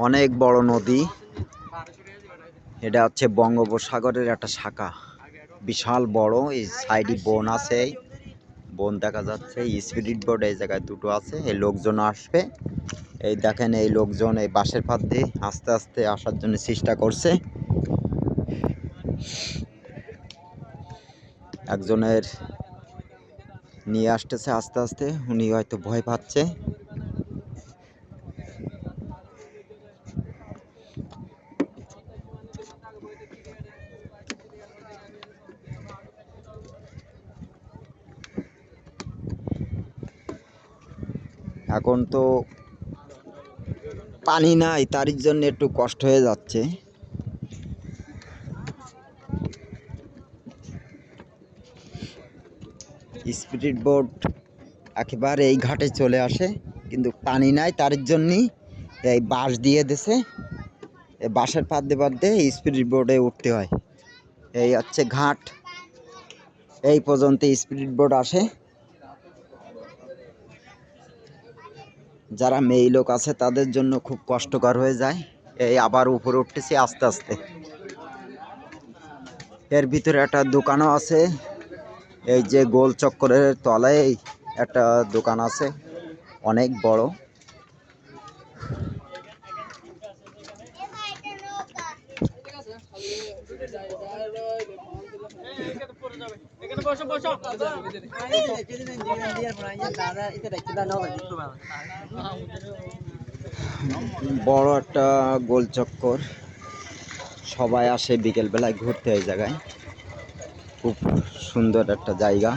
অনেক বড় নদী। এটা হচ্ছে বঙ্গোপসাগরের একটা শাখা, বিশাল বড়। এই সাইডে বন আছে, বন দেখা যাচ্ছে। স্পিড বোট এই জায়গায় দুটো আছে। এই লোকজন আসবে, এই দেখেন এই লোকজন এই বাঁশের পাত দিয়ে আস্তে আস্তে আসার জন্য চেষ্টা করছে। একজনের নিয়ে আসতেছে আস্তে আস্তে, উনি হয়তো ভয় পাচ্ছে। এখন তো পানি নাই, তার জন্য একটু কষ্ট হয়ে যাচ্ছে। স্পিড বোট একেবারে এই ঘাটে চলে আসে, কিন্তু পানি নাই, তার জন্যই এই বাঁশ দিয়ে দিছে। এই বাঁশের পাত দিয়ে স্পিড বোটে উঠতে হয়। এই হচ্ছে ঘাট, এই পর্যন্ত স্পিড বোট আসে। যারা মেয়ে লোক আছে তাদের জন্য খুব কষ্টকর হয়ে যায়। এই আবার উপরে উঠতেছি আস্তে আস্তে। এর ভিতরে একটা দোকানও আছে। এই যে গোল চক্করের তলায় একটা দোকান আছে, অনেক বড়। বড় একটা গোল চক্কর, সবাই আসে বিকেল বেলায় ঘুরতে এই জায়গায়। খুব সুন্দর একটা জায়গা।